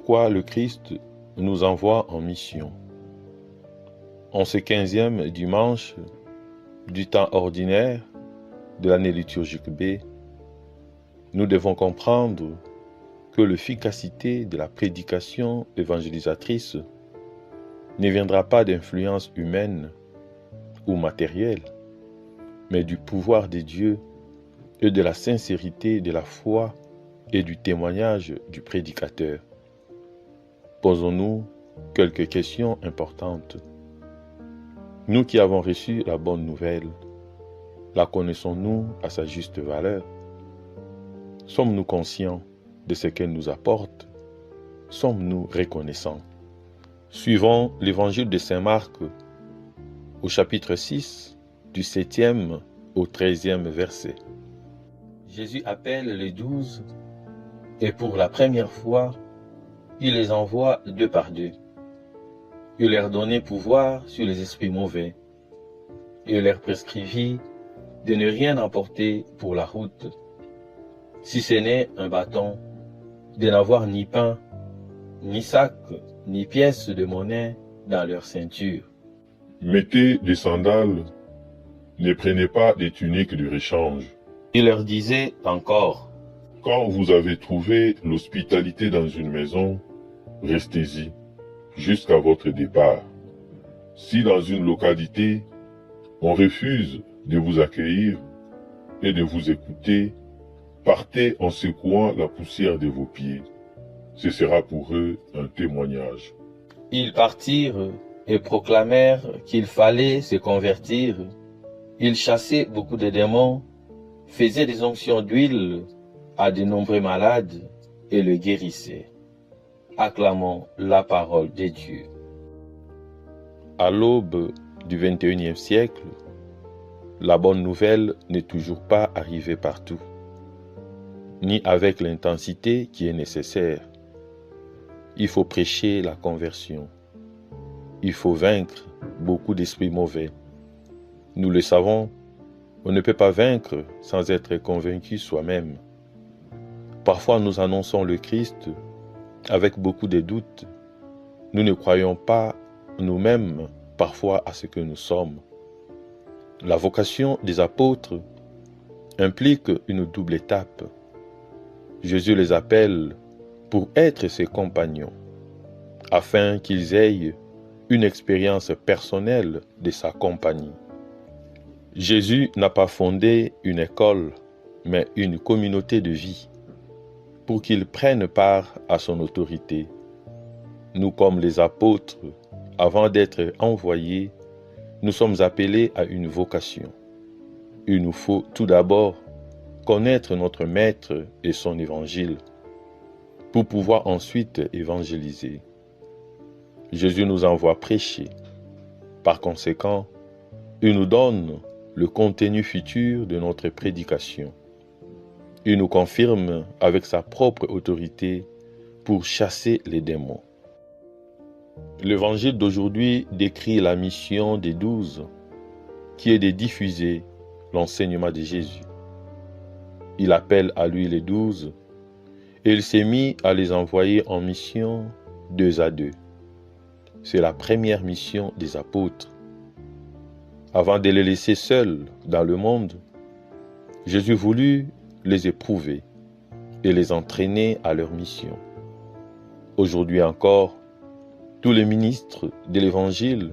pourquoi le Christ nous envoie en mission. En ce 15e dimanche du temps ordinaire de l'année liturgique B, nous devons comprendre que l'efficacité de la prédication évangélisatrice ne viendra pas d'influence humaine ou matérielle, mais du pouvoir de Dieu et de la sincérité de la foi et du témoignage du prédicateur. Posons-nous quelques questions importantes. Nous qui avons reçu la bonne nouvelle, la connaissons-nous à sa juste valeur? Sommes-nous conscients de ce qu'elle nous apporte? Sommes-nous reconnaissants? Suivons l'évangile de Saint Marc au chapitre 6, du 7e au 13e verset. Jésus appelle les 12 et pour la première fois, il les envoie 2 par 2. Il leur donnait pouvoir sur les esprits mauvais. Il leur prescrivit de ne rien emporter pour la route, si ce n'est un bâton, de n'avoir ni pain, ni sac, ni pièces de monnaie dans leur ceinture. Mettez des sandales, ne prenez pas des tuniques de rechange. Il leur disait encore, Quand vous avez trouvé l'hospitalité dans une maison, restez-y jusqu'à votre départ. Si dans une localité, on refuse de vous accueillir et de vous écouter, partez en secouant la poussière de vos pieds. Ce sera pour eux un témoignage. Ils partirent et proclamèrent qu'il fallait se convertir. Ils chassaient beaucoup de démons, faisaient des onctions d'huile à de nombreux malades et le guérissaient. Acclamons la parole de Dieu. À l'aube du XXIe siècle, la bonne nouvelle n'est toujours pas arrivée partout, ni avec l'intensité qui est nécessaire. Il faut prêcher la conversion. Il faut vaincre beaucoup d'esprits mauvais. Nous le savons, on ne peut pas vaincre sans être convaincu soi-même. Parfois nous annonçons le Christ avec beaucoup de doutes. Nous ne croyons pas nous-mêmes parfois à ce que nous sommes. La vocation des apôtres implique une double étape. Jésus les appelle pour être ses compagnons, afin qu'ils aient une expérience personnelle de sa compagnie. Jésus n'a pas fondé une école, mais une communauté de vie, pour qu'ils prennent part à son autorité. Nous, comme les apôtres, avant d'être envoyés, nous sommes appelés à une vocation. Il nous faut tout d'abord connaître notre Maître et son évangile, pour pouvoir ensuite évangéliser. Jésus nous envoie prêcher. Par conséquent, il nous donne le contenu futur de notre prédication. Il nous confirme avec sa propre autorité pour chasser les démons. L'évangile d'aujourd'hui décrit la mission des 12, qui est de diffuser l'enseignement de Jésus. Il appelle à lui les 12 et il s'est mis à les envoyer en mission 2 à 2. C'est la première mission des apôtres. Avant de les laisser seuls dans le monde, Jésus voulut les éprouver et les entraîner à leur mission. Aujourd'hui encore, tous les ministres de l'Évangile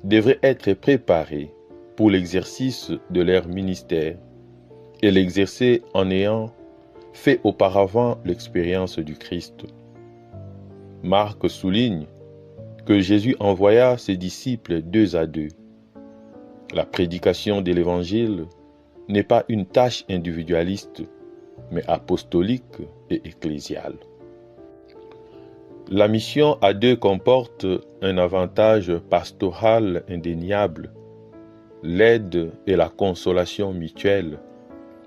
devraient être préparés pour l'exercice de leur ministère et l'exercer en ayant fait auparavant l'expérience du Christ. Marc souligne que Jésus envoya ses disciples 2 à 2. La prédication de l'Évangile n'est pas une tâche individualiste, mais apostolique et ecclésiale. La mission à 2 comporte un avantage pastoral indéniable, l'aide et la consolation mutuelle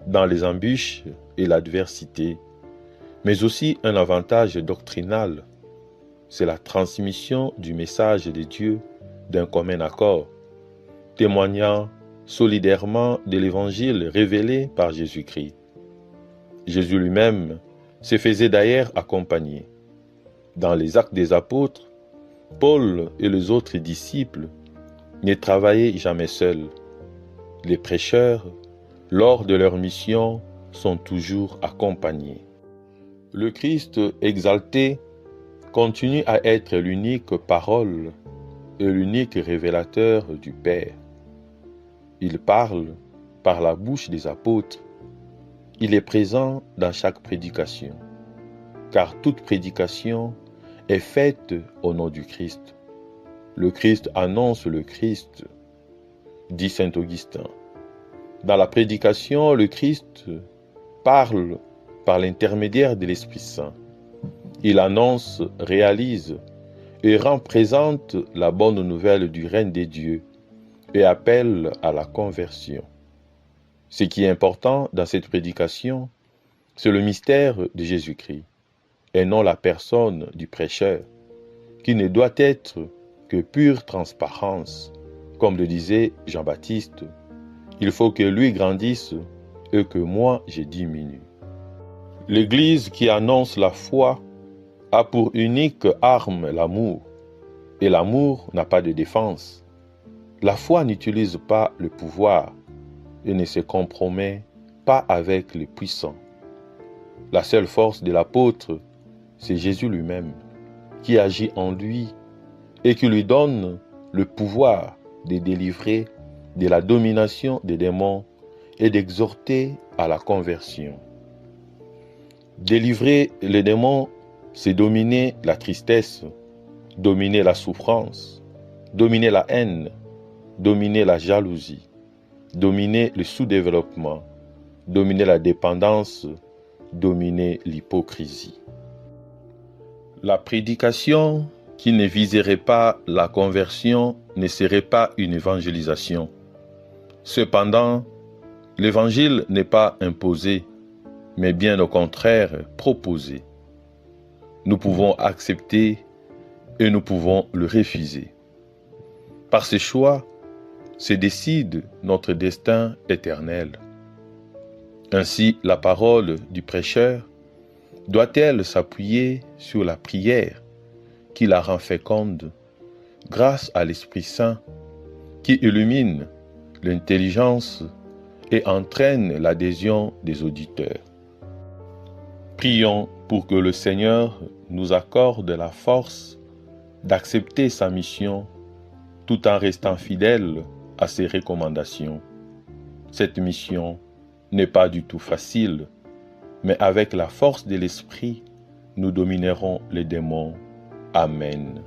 dans les embûches et l'adversité, mais aussi un avantage doctrinal, c'est la transmission du message de Dieu d'un commun accord, témoignant solidairement de l'évangile révélé par Jésus-Christ. Jésus lui-même se faisait d'ailleurs accompagner. dans les Actes des Apôtres, Paul et les autres disciples ne travaillaient jamais seuls. Les prêcheurs, lors de leur mission, sont toujours accompagnés. Le Christ exalté continue à être l'unique parole et l'unique révélateur du Père. Il parle par la bouche des apôtres. Il est présent dans chaque prédication, car toute prédication est faite au nom du Christ. Le Christ annonce le Christ, dit saint Augustin. Dans la prédication, le Christ parle par l'intermédiaire de l'Esprit Saint. Il annonce, réalise et rend présente la bonne nouvelle du règne des dieux et appelle à la conversion. Ce qui est important dans cette prédication, c'est le mystère de Jésus-Christ et non la personne du prêcheur, qui ne doit être que pure transparence. Comme le disait Jean-Baptiste, il faut que lui grandisse et que moi je diminue. L'Église qui annonce la foi a pour unique arme l'amour, et l'amour n'a pas de défense. La foi n'utilise pas le pouvoir et ne se compromet pas avec les puissants. La seule force de l'apôtre, c'est Jésus lui-même, qui agit en lui et qui lui donne le pouvoir de délivrer de la domination des démons et d'exhorter à la conversion. Délivrer les démons, c'est dominer la tristesse, dominer la souffrance, dominer la haine, dominer la jalousie, dominer le sous-développement, dominer la dépendance, dominer l'hypocrisie. La prédication qui ne viserait pas la conversion ne serait pas une évangélisation. Cependant, l'évangile n'est pas imposé, mais bien au contraire proposé. Nous pouvons accepter et nous pouvons le refuser. Par ce choix, se décide notre destin éternel. Ainsi, la parole du prêcheur doit-elle s'appuyer sur la prière qui la rend féconde grâce à l'Esprit Saint qui illumine l'intelligence et entraîne l'adhésion des auditeurs. Prions pour que le Seigneur nous accorde la force d'accepter sa mission tout en restant fidèle à ses recommandations. Cette mission n'est pas du tout facile, mais avec la force de l'Esprit, nous dominerons les démons. Amen.